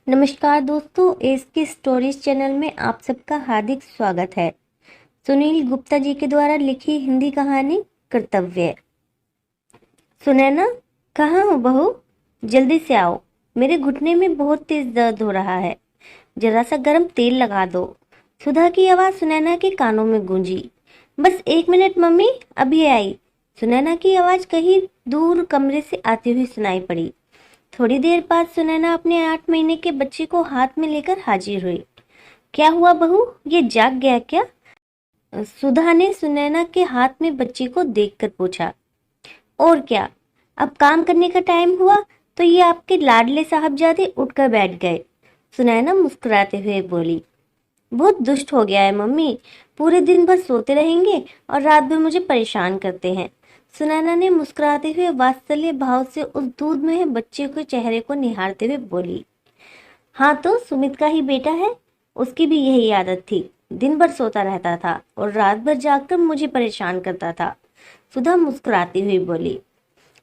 नमस्कार दोस्तों, एस की स्टोरीज चैनल में आप सबका हार्दिक स्वागत है। सुनील गुप्ता जी के द्वारा लिखी हिंदी कहानी कर्तव्य। सुनैना, कहाँ हो बहू? जल्दी से आओ, मेरे घुटने में बहुत तेज दर्द हो रहा है। जरा सा गर्म तेल लगा दो। सुधा की आवाज सुनैना के कानों में गूंजी। बस 1 मिनट मम्मी, अभी आई। सुनैना की आवाज कहीं दूर कमरे से आती हुई सुनाई पड़ी। थोड़ी देर बाद सुनैना अपने 8 महीने के बच्चे को हाथ में लेकर हाजिर हुई। क्या हुआ बहू, ये जाग गया क्या? सुधा ने सुनैना के हाथ में बच्चे को देखकर पूछा। और क्या, अब काम करने का टाइम हुआ तो ये आपके लाडले साहबजादे उठकर बैठ गए। सुनैना मुस्कुराते हुए बोली। बहुत दुष्ट हो गया है मम्मी, पूरे दिन भर सोते रहेंगे और रात भर मुझे परेशान करते हैं। सुनैना ने मुस्कुराते हुए वात्सल्य भाव से उस दूध में बच्चे के चेहरे को निहारते हुए बोली। हाँ तो सुमित का ही बेटा है, उसकी भी यही आदत थी। दिन भर सोता रहता था और रात भर जागकर मुझे परेशान करता था। सुधा मुस्कुराती हुई बोली।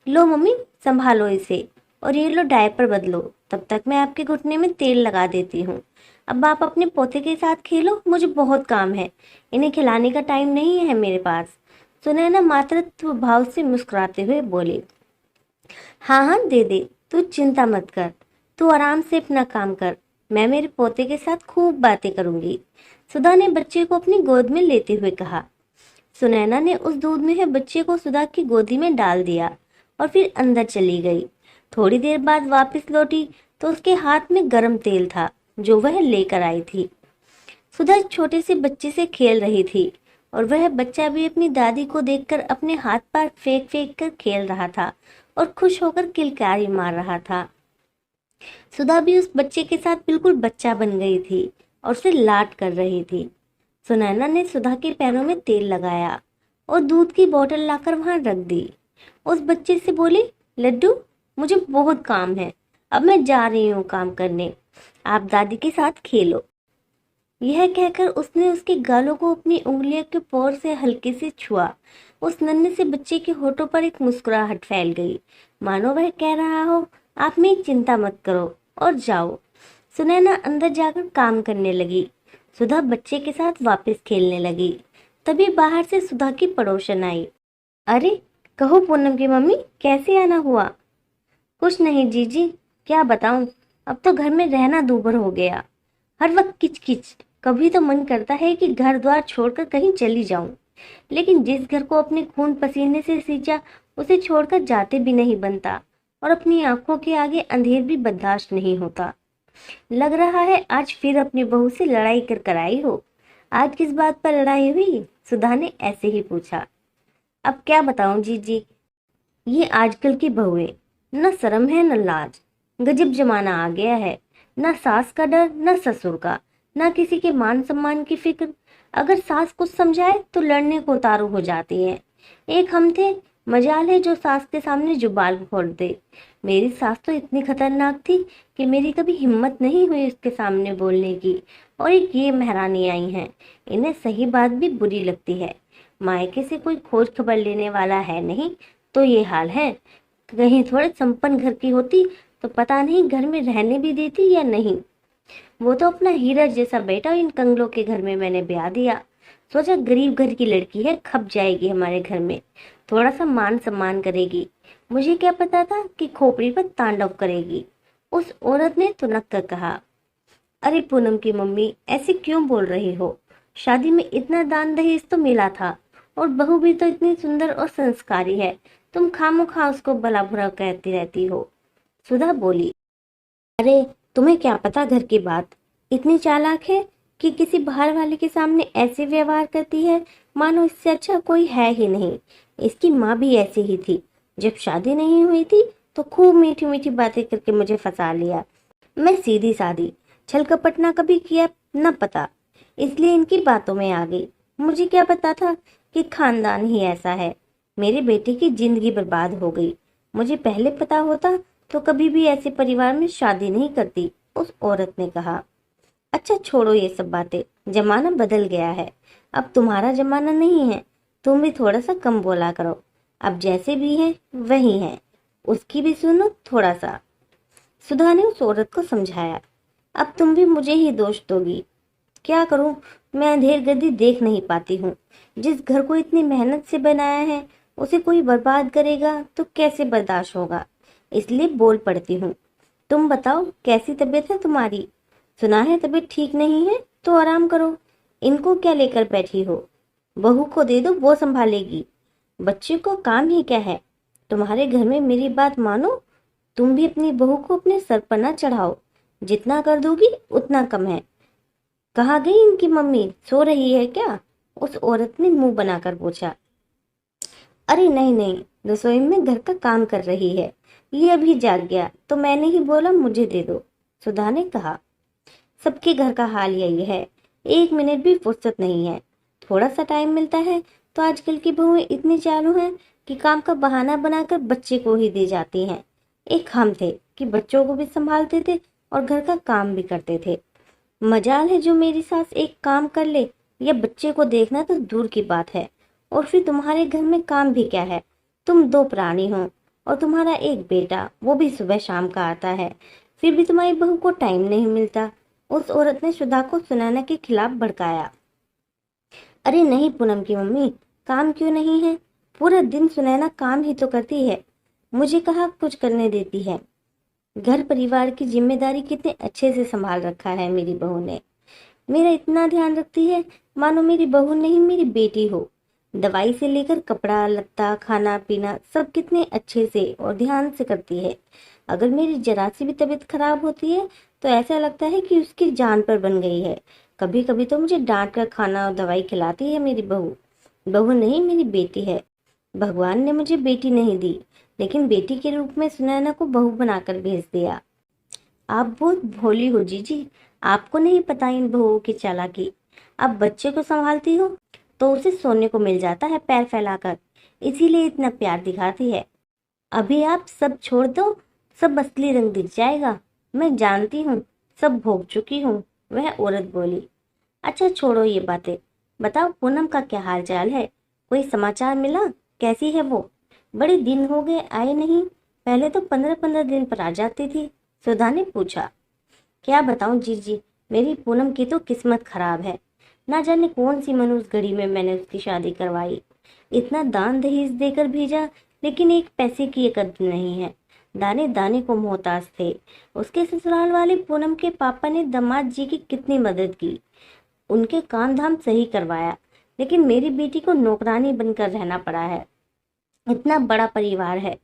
लो मम्मी, संभालो इसे और ये लो डायपर बदलो, तब तक मैं आपके घुटने में तेल लगा देती हूँ। अब आप अपने पोते के साथ खेलो, मुझे बहुत काम है। इन्हें खिलाने का टाइम नहीं है मेरे पास। सुनैना मातृत्व भाव से मुस्कुराते हुए बोली। हाँ हाँ दे दे, तू चिंता मत कर। तू आराम से अपना काम कर, मैं मेरे पोते के साथ खूब बातें करूंगी। सुधा ने बच्चे को अपनी गोद में लेते हुए कहा। सुनैना ने उस दूध में है बच्चे को सुधा की गोदी में डाल दिया और फिर अंदर चली गई। थोड़ी देर बाद वापस लौटी तो उसके हाथ में गर्म तेल था जो वह लेकर आई थी। सुधा छोटे से बच्चे से खेल रही थी और वह बच्चा भी अपनी दादी को देखकर अपने हाथ पैर फेंक फेंक कर खेल रहा था और खुश होकर किलकारी मार रहा था। सुधा भी उस बच्चे के साथ बिल्कुल बच्चा बन गई थी और उसे लाड कर रही थी। सुनैना ने सुधा के पैरों में तेल लगाया और दूध की बोतल लाकर वहां रख दी। उस बच्चे से बोली, लड्डू, मुझे बहुत काम है, अब मैं जा रही हूँ काम करने, आप दादी के साथ खेलो। यह कहकर उसने उसके गालों को अपनी उंगलियों के पोर से हल्के से छुआ। उस नन्हे से बच्चे के होठों पर एक मुस्कुराहट फैल गई, मानो वह कह रहा हो, आप मेरी चिंता मत करो और जाओ। सुनैना अंदर जाकर काम करने लगी। सुधा बच्चे के साथ वापस खेलने लगी। तभी बाहर से सुधा की पड़ोसन आई। अरे, कहो पूनम की मम्मी, कैसे आना हुआ? कुछ नहीं जीजी, क्या बताऊं, अब तो घर में रहना दूभर हो गया। हर वक्त किचकिच। कभी तो मन करता है कि घर द्वार छोड़कर कहीं चली जाऊं, लेकिन जिस घर को अपने खून पसीने से सींचा उसे छोड़कर जाते भी नहीं बनता और अपनी आंखों के आगे अंधेर भी बर्दाश्त नहीं होता। लग रहा है आज फिर अपनी बहू से लड़ाई कर आई हो। आज किस बात पर लड़ाई हुई? सुधा ने ऐसे ही पूछा। अब क्या बताऊं जीजी, ये आजकल की बहुएं, न शर्म है न लाज। गजब जमाना आ गया है, न सास का डर न ससुर का, न किसी के मान सम्मान की फिक्र। अगर सास कुछ समझाए तो लड़ने को उतारू हो जाती है। एक हम थे, मजाल है जो सास के सामने जुबान खोल दे। मेरी सास तो इतनी खतरनाक थी कि मेरी कभी हिम्मत नहीं हुई उसके सामने बोलने की। और एक ये महारानी आई हैं, इन्हें सही बात भी बुरी लगती है। मायके से कोई खोज खबर लेने वाला है नहीं तो ये हाल है। कहीं थोड़े संपन्न घर की होती तो पता नहीं घर में रहने भी देती या नहीं। वो तो अपना हीरा जैसा बेटा इन कंगलों के घर में मैंने ब्याह दिया। सोचा गरीब घर की लड़की है, खप जाएगी हमारे घर में, थोड़ा सा मान सम्मान करेगी। मुझे क्या पता था कि खोपड़ी पर तांडव करेगी। उस औरत ने तुनक कर कहा। अरे पूनम की मम्मी, ऐसे क्यों बोल रही हो? शादी में इतना दान दहेज तो मिला था और बहू भी तो इतनी सुंदर और संस्कारी है, तुम खामोखा उसको भला बुरा कहती रहती हो। सुधा बोली। अरे, तुम्हें क्या पता घर की बात, इतनी चालाक है कि किसी बाहर वाले के सामने ऐसे व्यवहार करती है मानो इससे अच्छा कोई है ही नहीं। इसकी माँ भी ऐसी ही थी, जब शादी नहीं हुई थी तो खूब मीठी मीठी बातें करके मुझे फंसा लिया। मैं सीधी सादी, छल कपट ना कभी किया न पता, इसलिए इनकी बातों में आ गई। मुझे क्या पता था कि खानदान ही ऐसा है। मेरे बेटे की जिंदगी बर्बाद हो गई। मुझे पहले पता होता तो कभी भी ऐसे परिवार में शादी नहीं करती, उस औरत ने कहा। अच्छा छोड़ो ये सब बातें, जमाना बदल गया है, अब तुम्हारा जमाना नहीं है। तुम भी थोड़ा सा कम बोला करो। अब जैसे भी है वही है, उसकी भी सुनो थोड़ा सा। सुधा ने उस औरत को समझाया। अब तुम भी मुझे ही दोष दोगी। क्या करूं, मैं अंधेर गद्दी देख नहीं पाती हूँ। जिस घर को इतनी मेहनत से बनाया है उसे कोई बर्बाद करेगा तो कैसे बर्दाश्त होगा। इसलिए बोल पड़ती हूँ। तुम बताओ, कैसी तबीयत है तुम्हारी? सुना है तबीयत ठीक नहीं है, तो आराम करो। इनको क्या लेकर बैठी हो? बहू को दे दो, वो संभालेगी। बच्चे को काम ही क्या है। तुम्हारे घर में मेरी बात मानो। तुम भी अपनी बहू को अपने सर पर न चढ़ाओ। जितना कर दोगी उतना कम है। कहाँ गई इनकी मम्मी, सो रही है क्या? उस औरत ने मुंह बनाकर पूछा। अरे नहीं नहीं, रसोई में घर का काम कर रही है। ये अभी जाग गया तो मैंने ही बोला मुझे दे दो, सुधा ने कहा। सबके घर का हाल यही है, एक मिनट भी फुर्सत नहीं है। थोड़ा सा टाइम मिलता है तो आजकल की बहुएं इतनी चालू हैं कि काम का बहाना बनाकर बच्चे को ही दे जाती हैं। एक हम थे कि बच्चों को भी संभालते थे और घर का काम भी करते थे। मजाल है जो मेरी सास एक काम कर ले, या बच्चे को देखना तो दूर की बात है। और फिर तुम्हारे घर में काम भी क्या है। तुम दो प्राणी हो और तुम्हारा एक बेटा, वो भी सुबह शाम का आता है। फिर भी तुम्हारी बहू को टाइम नहीं मिलता। उस औरत ने सुधा को सुनैना के खिलाफ भड़काया। अरे नहीं पूनम की मम्मी, काम क्यों नहीं है? पूरा दिन सुनैना काम ही तो करती है, मुझे कहाँ कुछ करने देती है। घर परिवार की जिम्मेदारी कितने अच्छे से संभाल रखा है मेरी बहू ने। मेरा इतना ध्यान रखती है मानो मेरी बहू नहीं मेरी बेटी हो। दवाई से लेकर कपड़ा लत्ता खाना पीना सब कितने अच्छे से और ध्यान से करती है। अगर मेरी जरा सी भी तबीयत खराब होती है तो ऐसा लगता है कि उसकी जान पर बन गई है। कभी कभी तो मुझे डांट कर खाना और दवाई खिलाती है मेरी बहू। बहू नहीं, मेरी बेटी है। भगवान ने मुझे बेटी नहीं दी, लेकिन बेटी के रूप में सुनैना को बहू बनाकर भेज दिया। आप बहुत भोली हो जीजी, आपको नहीं पता इन बहुओं की चालाकी। आप बच्चे को संभालती हो तो उसे सोने को मिल जाता है पैर फैलाकर, इसीलिए इतना प्यार दिखाती है। अभी आप सब छोड़ दो, सब असली रंग दिख जाएगा। मैं जानती हूँ, सब भोग चुकी हूँ, वह औरत बोली। अच्छा छोड़ो ये बातें, बताओ पूनम का क्या हाल चाल है? कोई समाचार मिला? कैसी है वो? बड़े दिन हो गए आए नहीं, पहले तो 15-15 दिन पर आ जाती थी, सुधा ने पूछा। क्या बताऊं जीजी, मेरी पूनम की तो किस्मत खराब है। ना जाने कौन सी मनुष्य घड़ी में मैंने उसकी शादी करवाई। इतना दान दहेज देकर भेजा, लेकिन एक पैसे की ये कद्र नहीं है। दाने दाने को मोहताज थे। उसके ससुराल वाले पूनम के पापा ने दामाद जी की कितनी मदद की, उनके काम धाम सही करवाया, लेकिन मेरी बेटी को नौकरानी बनकर रहना पड़ा है। इतना बड़ा परिवार है,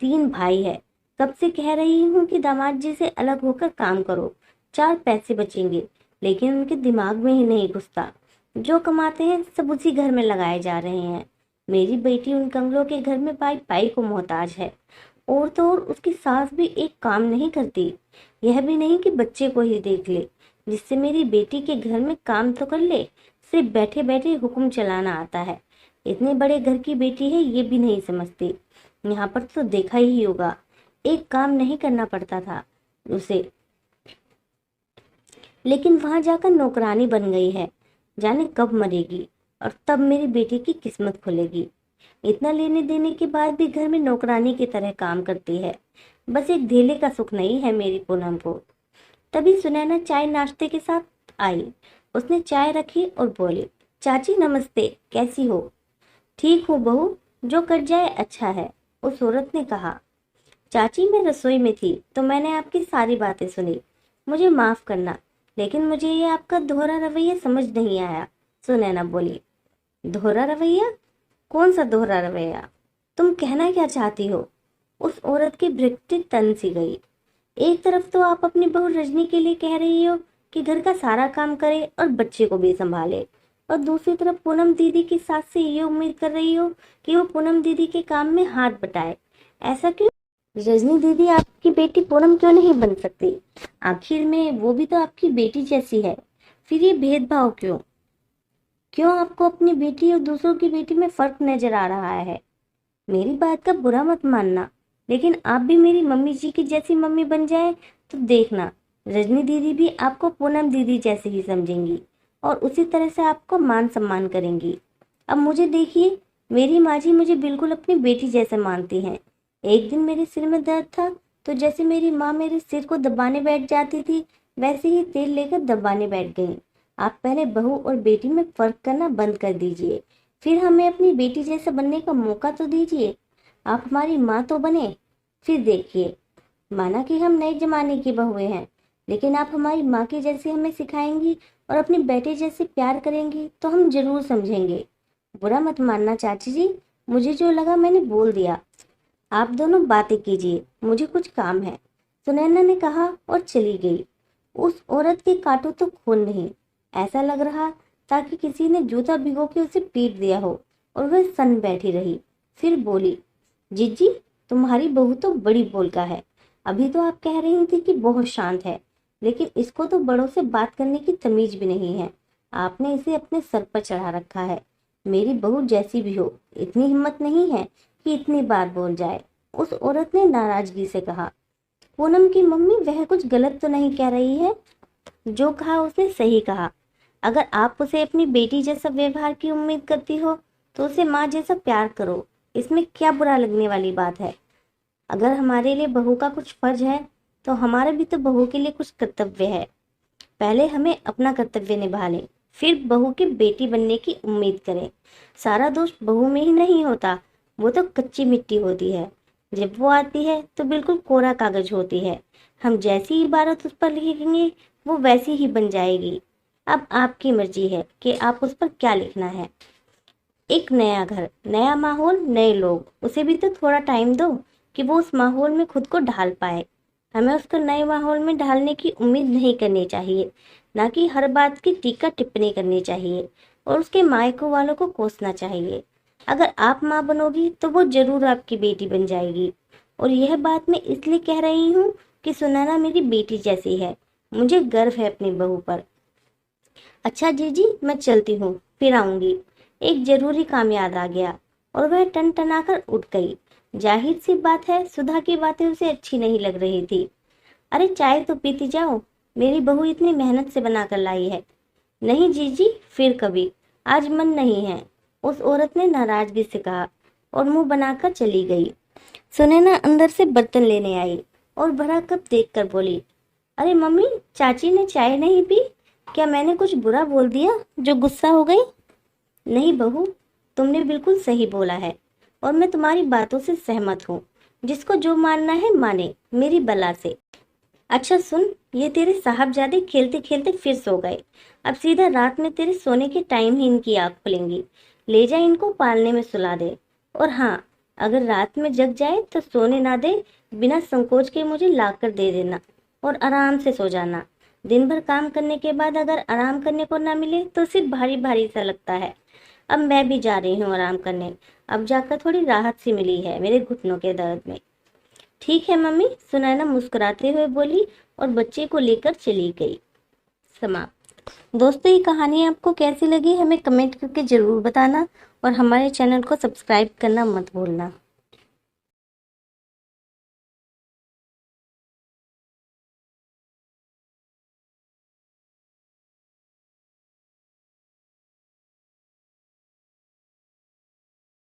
3 भाई है। कब से कह रही हूँ कि दामाद जी से अलग होकर काम करो, 4 पैसे बचेंगे, लेकिन उनके दिमाग में ही नहीं घुसता। जो कमाते हैं सब उसी घर में लगाए जा रहे हैं। मेरी बेटी उन कंगलों के घर में पाई पाई को मोहताज है। और तो और उसकी सास भी एक काम नहीं करती। यह भी नहीं कि बच्चे को ही देख ले, जिससे मेरी बेटी के घर में काम तो कर ले, सिर्फ बैठे बैठे हुक्म चलाना आता है। इतने बड़े घर की बेटी है ये भी नहीं समझती। यहाँ पर तो देखा ही होगा, एक काम नहीं करना पड़ता था उसे, लेकिन वहां जाकर नौकरानी बन गई है। जाने कब मरेगी और तब मेरी बेटी की किस्मत खुलेगी। इतना लेने देने के बाद भी घर में नौकरानी की तरह काम करती है। बस एक धेले का सुख नहीं है मेरी पूनम को। तभी सुनैना चाय नाश्ते के साथ आई। उसने चाय रखी और बोली, चाची नमस्ते, कैसी हो? ठीक हूँ बहू, जो कट जाए अच्छा है, उस औरत ने कहा। चाची मैं रसोई में थी तो मैंने आपकी सारी बातें सुनी, मुझे माफ करना, लेकिन मुझे ये आपका दोहरा रवैया समझ नहीं आया, सुनैना बोली। दोहरा रवैया? कौन सा दोहरा रवैया? तुम कहना क्या चाहती हो? उस औरत की भ्रुकुटी तन सी गई। एक तरफ तो आप अपनी बहू रजनी के लिए कह रही हो कि घर का सारा काम करे और बच्चे को भी संभाले, और दूसरी तरफ पूनम दीदी की सास से ये उम्मीद कर रही हो कि वो पूनम दीदी के काम में हाथ बटाए। ऐसा क्यों? रजनी दीदी आपकी बेटी पूनम क्यों नहीं बन सकती? आखिर में वो भी तो आपकी बेटी जैसी है। फिर ये भेदभाव क्यों? क्यों आपको अपनी बेटी और दूसरों की बेटी में फर्क नजर आ रहा है? मेरी बात का बुरा मत मानना, लेकिन आप भी मेरी मम्मी जी की जैसी मम्मी बन जाए तो देखना, रजनी दीदी भी आपको पूनम दीदी जैसे ही समझेंगी और उसी तरह से आपको मान सम्मान करेंगी। अब मुझे देखिए, मेरी माँ जी मुझे बिल्कुल अपनी बेटी जैसे मानती हैं। एक दिन मेरे सिर में दर्द था तो जैसे मेरी माँ मेरे सिर को दबाने बैठ जाती थी, वैसे ही तेल लेकर दबाने बैठ गईं। आप पहले बहू और बेटी में फर्क करना बंद कर दीजिए, फिर हमें अपनी बेटी जैसा बनने का मौका तो दीजिए। आप हमारी माँ तो बने, फिर देखिए। माना कि हम नए जमाने की बहुएं हैं, लेकिन आप हमारी माँ की जैसी हमें सिखाएंगी और अपने बेटे जैसे प्यार करेंगी तो हम जरूर समझेंगे। बुरा मत मानना चाची जी, मुझे जो लगा मैंने बोल दिया। आप दोनों बातें कीजिए, मुझे कुछ काम है, सुनैना ने कहा और चली गई। उस औरत के काटो तो खून नहीं, ऐसा लग रहा ताकि किसी ने जूता भिगो के उसे पीट दिया हो, और वह सन बैठी रही। फिर बोली, जीजी तुम्हारी बहू तो बड़ी बोलका है। अभी तो आप कह रही थी कि बहुत शांत है, लेकिन इसको तो बड़ों से बात करने की तमीज भी नहीं है। आपने इसे अपने सर पर चढ़ा रखा है। मेरी बहू जैसी भी हो, इतनी हिम्मत नहीं है कि इतनी बार बोल जाए, उस औरत ने नाराजगी से कहा। पूनम की मम्मी वह कुछ गलत तो नहीं कह रही है, जो कहा उसने सही कहा। अगर आप उसे अपनी बेटी जैसा व्यवहार की उम्मीद करती हो तो उसे माँ जैसा प्यार करो, इसमें क्या बुरा लगने वाली बात है। अगर हमारे लिए बहू का कुछ फर्ज है तो हमारा भी तो बहू के लिए कुछ कर्तव्य है। पहले हमें अपना कर्तव्य निभा लें, फिर बहू की बेटी बनने की उम्मीद करें। सारा दोष बहू में ही नहीं होता, वो तो कच्ची मिट्टी होती है। जब वो आती है तो बिल्कुल कोरा कागज होती है। हम जैसी इबारत उस पर लिखेंगे वो वैसी ही बन जाएगी। अब आपकी मर्जी है कि आप उस पर क्या लिखना है। एक नया घर, नया माहौल, नए लोग, उसे भी तो थोड़ा टाइम दो कि वो उस माहौल में खुद को ढाल पाए। हमें उसको नए माहौल में ढालने की उम्मीद नहीं करनी चाहिए, ना कि हर बात की टीका टिप्पणी करनी चाहिए और उसके मायको वालों को कोसना चाहिए। अगर आप माँ बनोगी तो वो जरूर आपकी बेटी बन जाएगी। और यह बात मैं इसलिए कह रही हूँ कि सुनैना मेरी बेटी जैसी है। मुझे गर्व है अपनी बहू पर। अच्छा जीजी, मैं चलती हूँ, फिर आऊंगी। एक जरूरी काम याद आ गया, और वह टनटनाकर उठ गई। जाहिर सी बात है सुधा की बातें उसे अच्छी नहीं लग रही थी। अरे चाय तो पीती जाओ, मेरी बहू इतनी मेहनत से बना कर लाई है। नहीं जीजी, फिर कभी, आज मन नहीं है, उस औरत ने नाराजगी से कहा और मुंह बनाकर चली गई। सुनैना अंदर से बर्तन लेने आई और भरा कप देखकर बोली, अरे मम्मी, चाची ने चाय नहीं पी? क्या मैंने कुछ बुरा बोल दिया जो गुस्सा हो गई? नहीं बहू, तुमने बिल्कुल सही बोला है और मैं तुम्हारी बातों से सहमत हूँ। जिसको जो मानना है माने, मेरी बला से। अच्छा सुन, ये तेरे साहबजादे खेलते खेलते फिर सो गए। अब सीधा रात में तेरे सोने के टाइम ही इनकी आँख खुलेंगी। ले जा, इनको पालने में सुला दे। और हाँ, अगर रात में जग जाए तो सोने ना दे, बिना संकोच के मुझे ला कर दे देना और आराम से सो जाना। दिन भर काम करने के बाद अगर आराम करने को ना मिले तो सिर्फ भारी भारी सा लगता है। अब मैं भी जा रही हूँ आराम करने। अब जाकर थोड़ी राहत सी मिली है मेरे घुटनों के दर्द में। ठीक है मम्मी, सुनैना मुस्कुराते हुए बोली और बच्चे को लेकर चली गई। समाप्त। दोस्तों, ये कहानी आपको कैसी लगी हमें कमेंट करके जरूर बताना और हमारे चैनल को सब्सक्राइब करना मत भूलना।